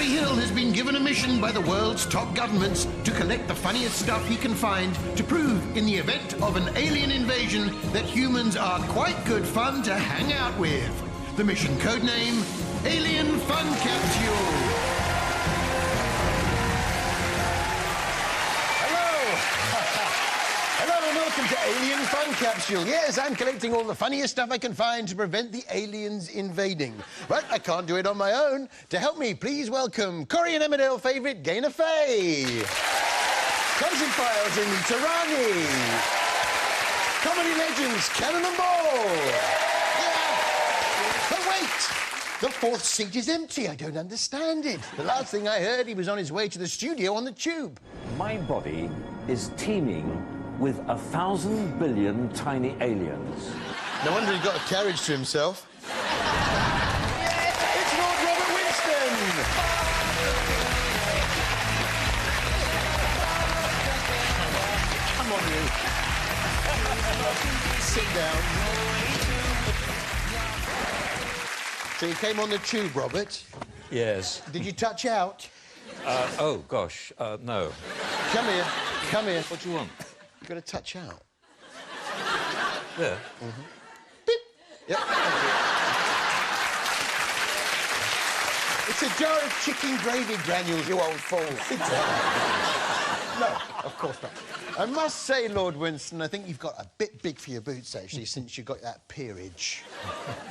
Harry Hill has been given a mission by the world's top governments to collect the funniest stuff he can find to prove, in the event of an alien invasion, that humans are quite good fun to hang out with. The mission codename, Alien Fun Capsule. Hello and welcome to Alien Fun Capsule. Yes, I'm collecting all the funniest stuff I can find to prevent the aliens invading. But I can't do it on my own. To help me, please welcome Corrie and Emmerdale favourite Gaynor Faye. Cousin Files Anita Rani. Comedy legends Cannon and Ball. Yeah. But wait! The fourth seat is empty. I don't understand it. The last thing I heard, he was on his way to the studio on the tube. My body is teeming with 1,000 billion tiny aliens. No wonder he got a carriage to himself. It's Lord Robert Winston! Come on, you. Sit down. So you came on the tube, Robert? Yes. Did you touch out? Oh, gosh, no. Come here. Come here. What do you want? You've got to touch out. There? Mm-hmm. Beep. Yep. It's a jar of chicken gravy granules, you old fool. No, of course not. I must say, Lord Winston, I think you've got a bit big for your boots, actually, since you got that peerage.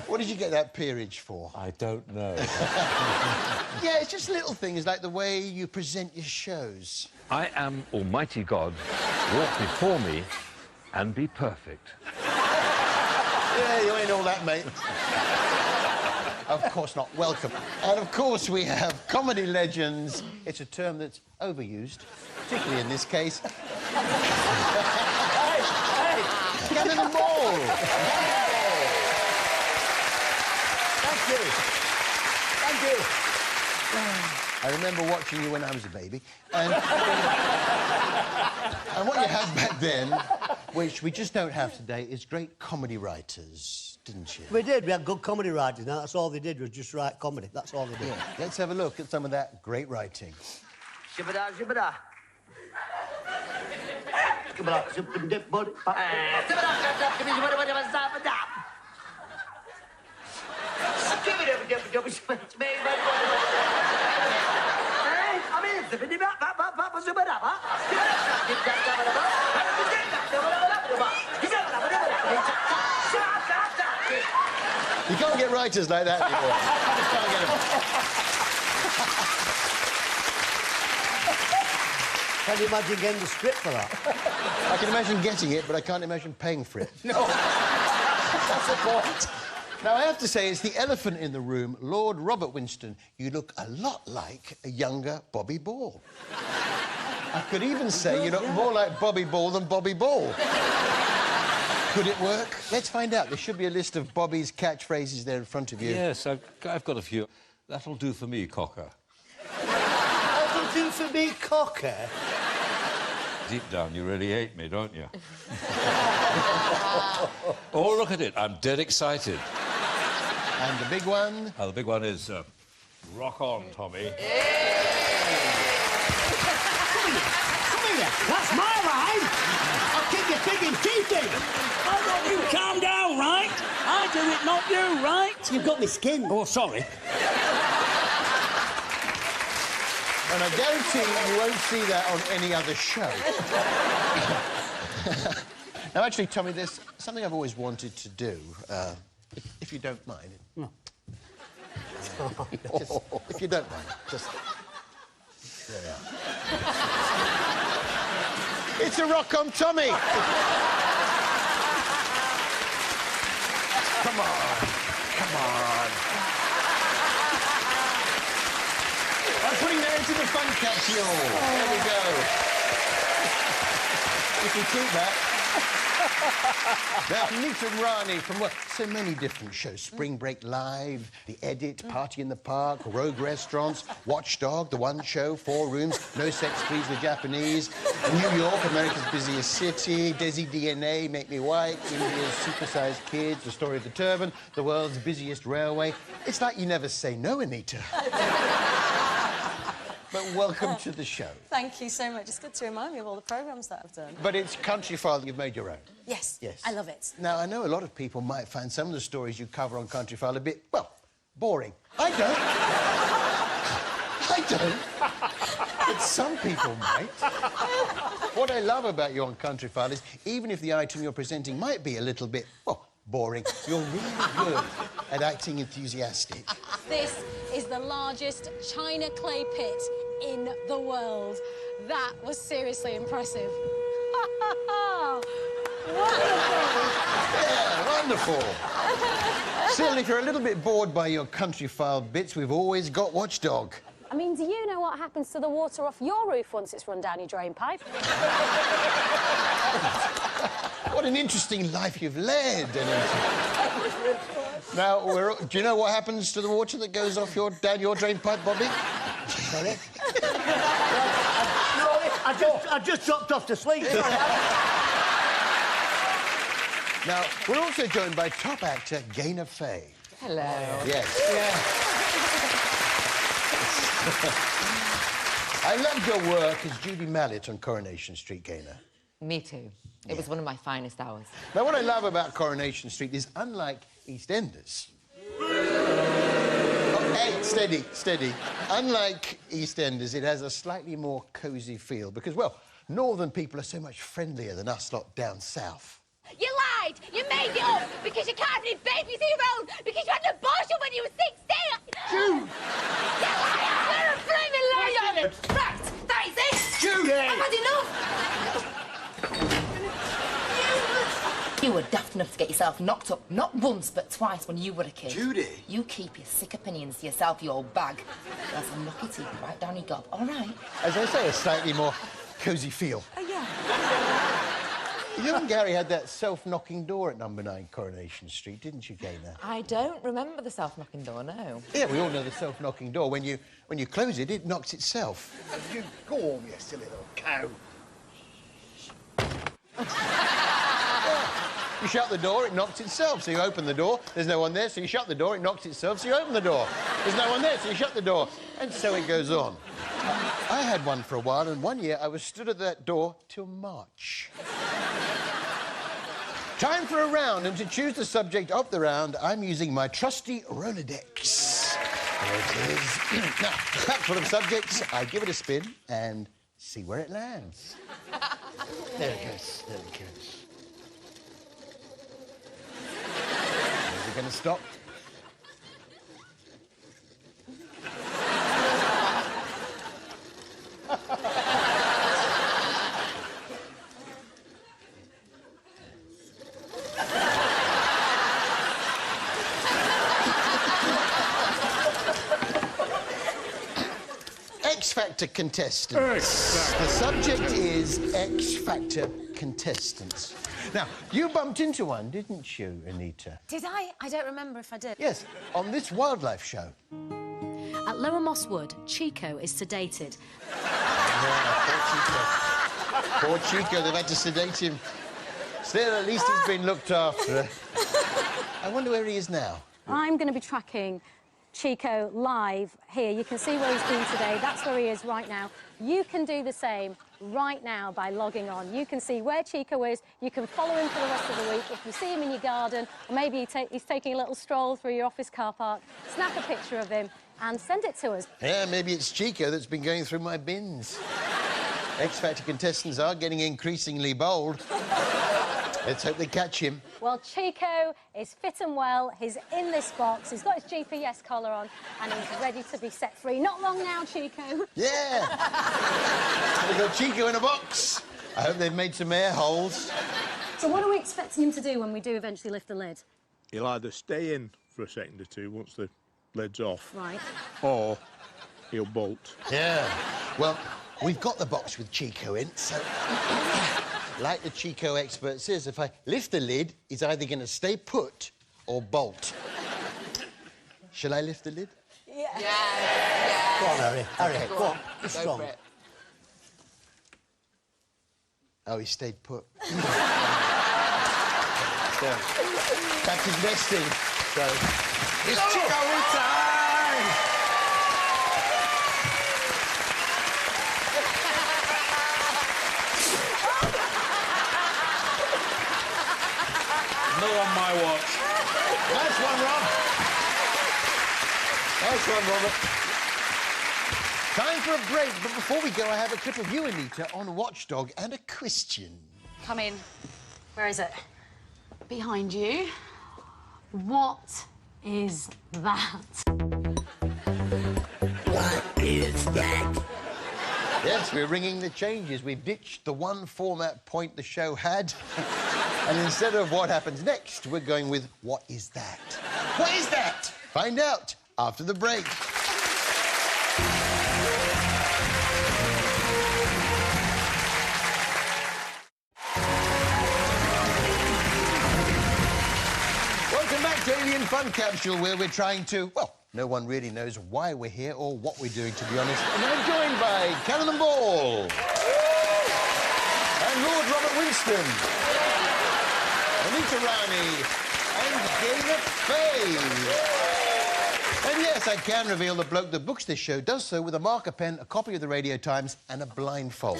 What did you get that peerage for? I don't know. Yeah, it's just little things like the way you present your shows. I am Almighty God. Walk before me and be perfect. Yeah, you ain't all that, mate. Of course not. Welcome. And of course we have comedy legends. It's a term that's overused, particularly in this case. Hey! Cannon and Ball! Thank you. Thank you. I remember watching you when I was a baby, and what you had back then, which we just don't have today, is great comedy writers, didn't you? We did. We had good comedy writers. Now, that's all they did was just write comedy. That's all they did. Yeah. Let's have a look at some of that great writing. Shibada, shibada. Skibada, shibada, bud. You can't get writers like that anymore. You just can't get them. Can you imagine getting the script for that? I can imagine getting it, but I can't imagine paying for it. No. That's the point. Now, I have to say, it's the elephant in the room, Lord Robert Winston. You look a lot like a younger Bobby Ball. I could even say you look more like Bobby Ball than Bobby Ball. Could it work? Let's find out. There should be a list of Bobby's catchphrases there in front of you. Yes, I've got a few. That'll do for me, Cocker. That'll do for me, Cocker. Deep down, you really hate me, don't you? Oh, look at it. I'm dead excited. And the big one? The big one is, rock on, Tommy. Come here. That's my line. I'll kick your friggin' teeth in. I want you to calm down, right? I do it, not you, right? You've got me skin. Oh, sorry. And I guarantee you won't see that on any other show. Now, actually, Tommy, there's something I've always wanted to do, if you don't mind. No. Just, if you don't mind, just... There we are. It's a rock on Tommy! Come on. Come on. I'm putting that into the fun capsule. There we go. You can keep that. Now, Anita Rani from so many different shows. Spring Break Live, The Edit, Party in the Park, Rogue Restaurants, Watchdog, The One Show, 4 Rooms, No Sex Please with Japanese, New York, America's Busiest City, Desi DNA, Make Me White, India's Supersized Kids, The Story of the Turban, The World's Busiest Railway. It's like you never say no, Anita. but welcome to the show. Thank you so much. It's good to remind me of all the programmes that I've done. But it's Countryfile that you've made your own. Yes. Yes. I love it. Now, I know a lot of people might find some of the stories you cover on Countryfile a bit, well, boring. I don't. I don't. But some people might. What I love about you on Countryfile is, even if the item you're presenting might be a little bit, well, boring, you're really good at acting enthusiastic. This is the largest china clay pit in the world. That was seriously impressive. Wonderful! Yeah, wonderful. Still, if you're a little bit bored by your Countryfile bits, we've always got Watchdog. I mean, do you know what happens to the water off your roof once it's run down your drain pipe? What an interesting life you've led, Anita. Now, do you know what happens to the water that goes off down your drain pipe, Bobby? Sorry? I just dropped off to sleep. Now, we're also joined by top actor Gaynor Faye. Hello. Yes. I loved your work as Judy Mallet on Coronation Street, Gaynor. Me too. It was one of my finest hours. Now, what I love about Coronation Street is, unlike EastEnders... Oh, hey, steady, steady. Unlike EastEnders, it has a slightly more cosy feel because, well, northern people are so much friendlier than us lot down south. You lied! You made it up because you can't leave babies of your own because you had an abortion when you were 16! Jude! You liar! You're a flaming liar! Right, that is it! Judy! I've had enough! You were daft enough to get yourself knocked up, not once, but twice when you were a kid. Judy? You keep your sick opinions to yourself, you old bag. That's a knock your teeth right down your gob, all right? As I say, a slightly more cosy feel. Oh, yeah. You and Gary had that self-knocking door at number 9 Coronation Street, didn't you, Gaynor? I don't remember the self-knocking door, no. Yeah, we all know the self-knocking door. When you close it, it knocks itself. You go home, you silly little cow. You shut the door, it knocks itself. So you open the door, there's no one there, so you shut the door, it knocks itself, so you open the door. There's no one there, so you shut the door. And so it goes on. I had one for a while, and one year I was stood at that door till March. Time for a round, and to choose the subject of the round, I'm using my trusty Rolodex. There it is. Now, packed full of subjects, I give it a spin and see where it lands. There it goes, there it goes. Is it going to stop? X Factor contestants. The subject is X Factor contestants. Now, you bumped into one, didn't you, Anita? Did I? I don't remember if I did. Yes, on this wildlife show. At Lower Mosswood, Chico is sedated. Yeah, poor Chico, they've had to sedate him. Still, at least he's been looked after. I wonder where he is now. I'm going to be tracking Chico live here. You can see where he's been today. That's where he is right now. You can do the same right now by logging on. You can see where Chico is. You can follow him for the rest of the week. If you see him in your garden, or maybe he's taking a little stroll through your office car park, snap a picture of him and send it to us. Yeah, maybe it's Chico that's been going through my bins. X Factor contestants are getting increasingly bold. Let's hope they catch him. Well, Chico is fit and well. He's in this box. He's got his GPS collar on and he's ready to be set free. Not long now, Chico. Yeah! We've got Chico in a box. I hope they've made some air holes. So what are we expecting him to do when we do eventually lift the lid? He'll either stay in for a second or two once the lid's off, Right. or he'll bolt. Yeah. Well, we've got the box with Chico in, so... Like the Chico expert says, if I lift the lid, he's either going to stay put or bolt. Shall I lift the lid? Yeah. Go on, Harry. Harry, go on. Be Go strong. for it. Oh, he stayed put. So, back his nesting. So, it's Chico time! Nice one, Robert. Time for a break, but before we go, I have a clip of you, Anita, on Watchdog and a question. Come in. Where is it? Behind you. What is that? What is that? Yes, we're ringing the changes. We've ditched the one format point the show had. And instead of what happens next, we're going with what is that? What is that? Find out after the break. Welcome back to Alien Fun Capsule, where we're trying to, well, no one really knows why we're here or what we're doing, to be honest. And I'm joined by Cannon and Ball. And Lord Robert Winston. Anita Rani. And Gaynor Faye. And yes, I can reveal the bloke that books this show does so with a marker pen, a copy of the Radio Times, and a blindfold.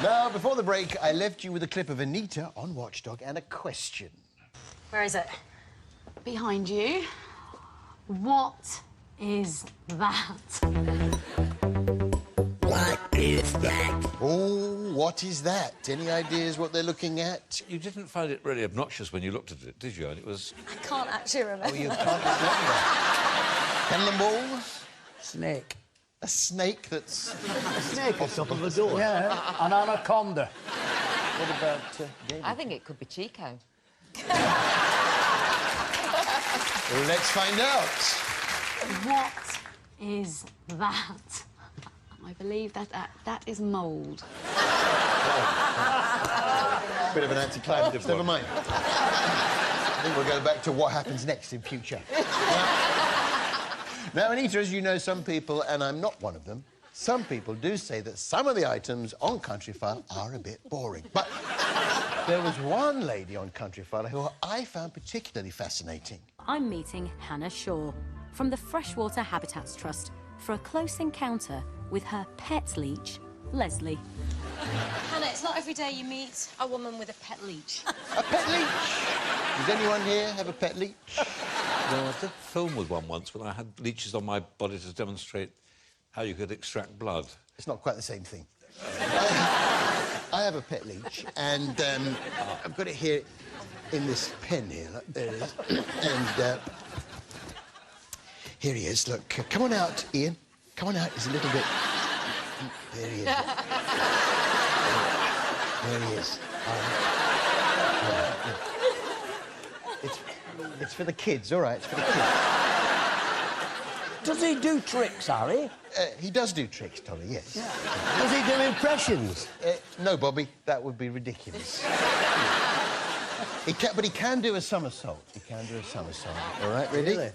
Now, before the break, I left you with a clip of Anita on Watchdog and a question. Where is it? Behind you. What is that? What is that? Oh, what is that? Any ideas what they're looking at? You didn't find it really obnoxious when you looked at it, did you? And it was... I can't actually remember. Oh, you can't remember. Cannon Ball? Snake. A snake that's... A snake on top of a door. Yeah, an anaconda. What about Gaynor? I think it could be Chico. Let's find out. What is that? I believe that is mould. Bit of an anticlimax, never mind. I think we'll go back to what happens next in future. Now, Anita, as you know, some people, and I'm not one of them, some people do say that some of the items on Countryfile are a bit boring. But there was one lady on Countryfile who I found particularly fascinating. I'm meeting Hannah Shaw from the Freshwater Habitats Trust for a close encounter with her pet leech, Leslie. Hannah, it's not every day you meet a woman with a pet leech. A pet leech? Does anyone here have a pet leech? No, I did film with one once when I had leeches on my body to demonstrate how you could extract blood. It's not quite the same thing. I have a pet leech, and I've got it here in this pen here. Look, there it is. And here he is. Look, come on out, Ian. Come on out. He's a little bit... There he is. There he is. It's for the kids, all right. It's for the kids. Does he do tricks, Harry? He does do tricks, Tolly, yes. Yeah. Does he do impressions? No, Bobby, that would be ridiculous. But he can do a somersault. He can do a somersault. All right, ready? Really?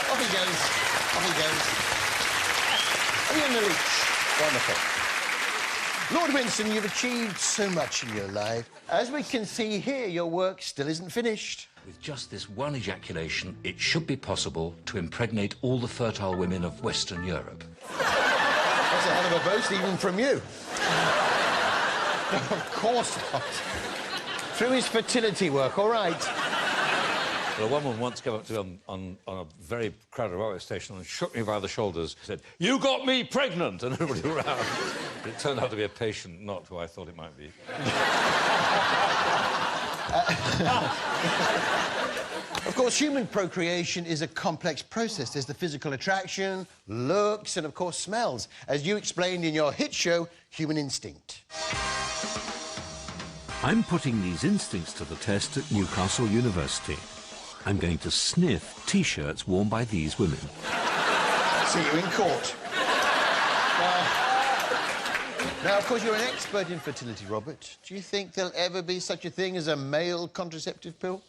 Off he goes. Off he goes. Ian the leech. Wonderful. Lord Winston, you've achieved so much in your life. As we can see here, your work still isn't finished. With just this one ejaculation, it should be possible to impregnate all the fertile women of Western Europe. That's a hell of a boast, even from you. Of course not. Through his fertility work, all right. Well, a woman once came up to me on a very crowded railway station and shook me by the shoulders, said, "You got me pregnant!" and everybody around. But it turned out to be a patient, not who I thought it might be. Of course, human procreation is a complex process. There's the physical attraction, looks, and, of course, smells, as you explained in your hit show, Human Instinct. I'm putting these instincts to the test at Newcastle University. I'm going to sniff T-shirts worn by these women. See you in court. Now, of course, you're an expert in fertility, Robert. Do you think there'll ever be such a thing as a male contraceptive pill?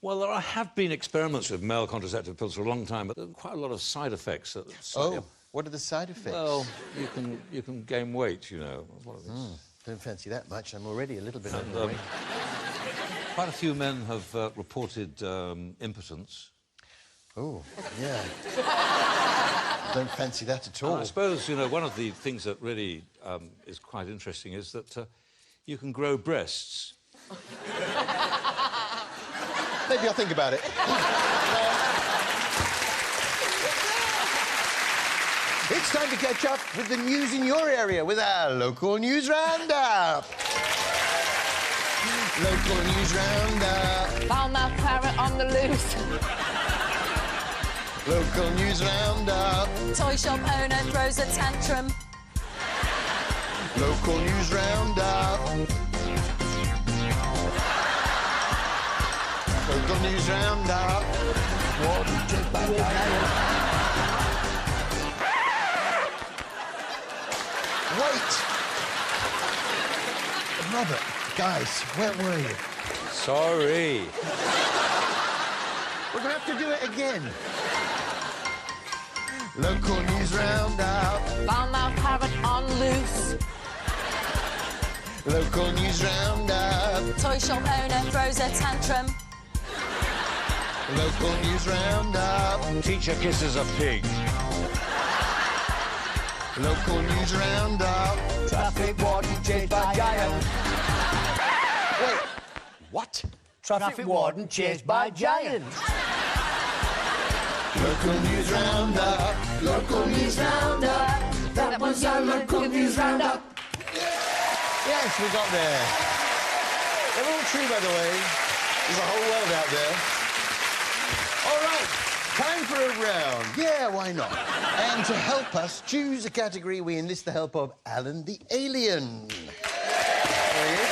Well, there have been experiments with male contraceptive pills for a long time, but there are quite a lot of side effects. Oh, what are the side effects? Well, you can gain weight, you know. Don't fancy that much. I'm already a little bit overweight. Quite a few men have reported impotence. Oh, yeah. Don't fancy that at all. And I suppose, you know, one of the things that really is quite interesting is that You can grow breasts. Maybe I'll think about it. It's time to catch up with the news in your area with our local news roundup. Local news roundup. Foul-mouthed parrot on the loose. Local news roundup. Toy shop owner throws a tantrum. Local news roundup. Local news roundup. Wait! Robert, guys, where were you? Sorry. We're gonna have to do it again. Local news roundup. Foul-mouthed parrot on loose. Local news roundup. Toy shop owner throws a tantrum. Local news roundup. Teacher kisses a pig. Local news roundup. Traffic warden chased by giant. Wait, what? Traffic warden chased by giant. Local news roundup. Local news roundup. That was our local news roundup. Yes, we got there. They're all true, by the way. There's a whole world out there. All right, time for a round. Yeah, why not? And to help us choose a category, we enlist the help of Alan the Alien. There he is.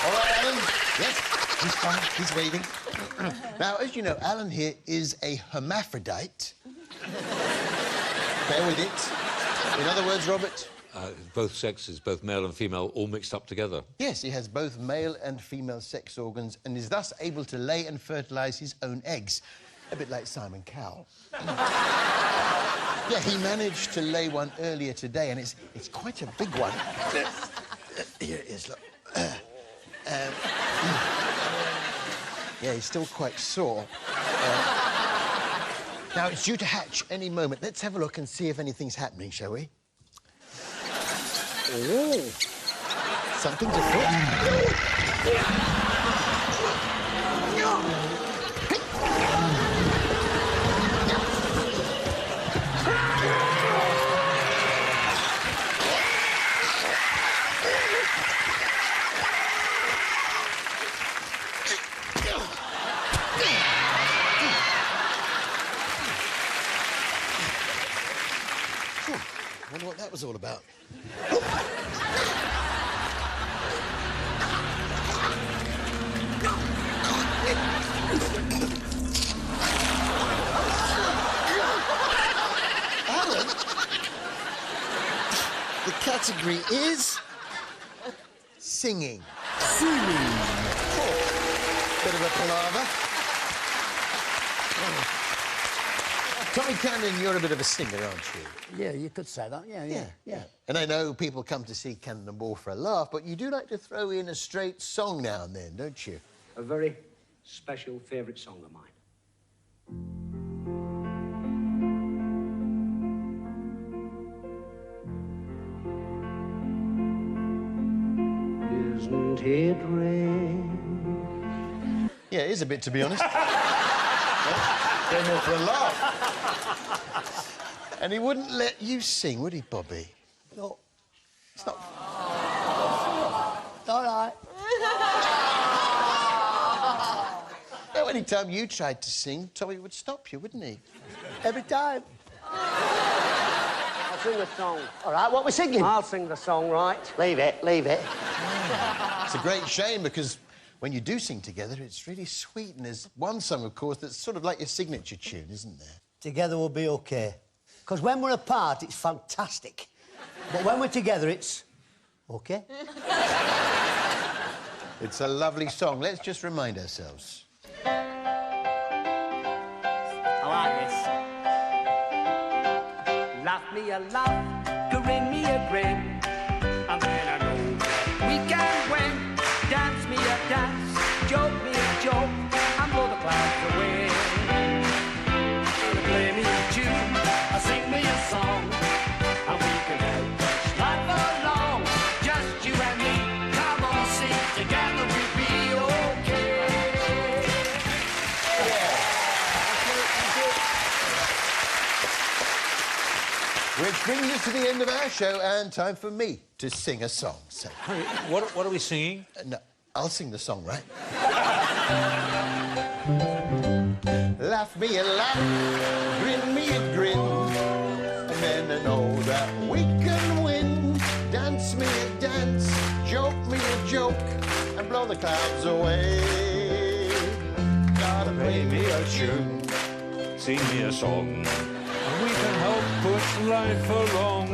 All right, Alan. Yes, he's fine. He's waiting. Now, as you know, Alan here is a hermaphrodite. Bear with it. In other words, Robert... Both sexes, both male and female, all mixed up together. Yes, he has both male and female sex organs and is thus able to lay and fertilise his own eggs. A bit like Simon Cowell. Yeah, he managed to lay one earlier today, and it's quite a big one. Here it is, look. Yeah, he's still quite sore. Now, it's due to hatch any moment. Let's have a look and see if anything's happening, shall we? Oh, something's afoot. I wonder what that was all about. Alan, the category is singing. Singing. Oh, bit of a palaver. Tommy Cannon, you're a bit of a singer, aren't you? Yeah, you could say that. Yeah. And I know people come to see Cannonball for a laugh, but you do like to throw in a straight song now and then, don't you? A very special favourite song of mine. Isn't it rain? Yeah, it is a bit, to be honest. Going more for a laugh. And he wouldn't let you sing, would he, Bobby? No. It's not... All right. No, any time you tried to sing, Tommy would stop you, wouldn't he? Every time. I'll sing a song. All right, what we're singing? I'll sing the song, right? Leave it, leave it. It's a great shame because when you do sing together, it's really sweet. And there's one song, of course, that's sort of like your signature tune, isn't there? Together we'll be OK. Because when we're apart, it's fantastic. But when we're together, it's... OK? It's a lovely song. Let's just remind ourselves. I like this. Laugh me a laugh, grin me a grin, and then I know we can win. Dance me a dance, joke me a joke, and blow the clouds away. Play me a tune, sing me a song, and we can help life along. Just you and me, brings us to the end of our show and time for me to sing a song. So, What are we singing? no, I'll sing the song, right? Laugh me a laugh, grin me a grin, men and know that we can win. Dance me a dance, joke me a joke, and blow the clouds away. Gotta play me a tune, Sing me a song. We can help push life along.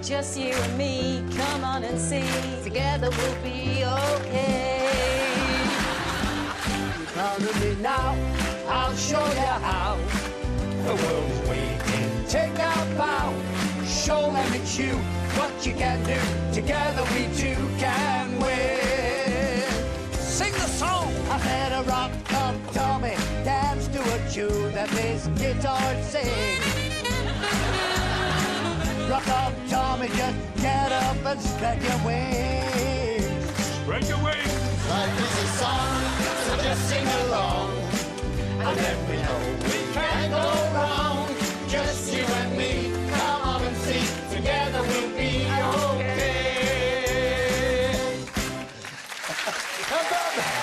Just you and me, come on and see. Together we'll be okay. You come to me now, I'll show you how. The world is waiting. Take our bow. Show them it's you, what you can do. Together we two can win. Sing the song. I said a rock up Tommy, dance to a tune that this guitar sings. Rock up Tommy, just get up and spread your wings. Spread your wings. life is a song, so just sing along. And then we know we can't go wrong. Just you and me, come on and sing. Together we'll be okay. How about that?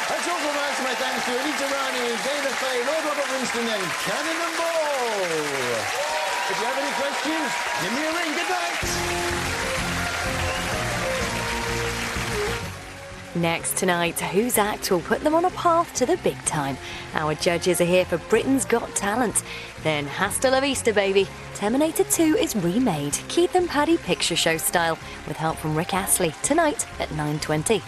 That's all from us. My thanks to Anita Rani, Gaynor Faye, Robert Winston and Cannonball. If you have any questions, give me a ring. Good night. Next tonight, whose act will put them on a path to the big time? Our judges are here for Britain's Got Talent. Then Hasta la Vista, baby. Terminator 2 is remade, Keith and Paddy picture show style, with help from Rick Astley, tonight at 9:20.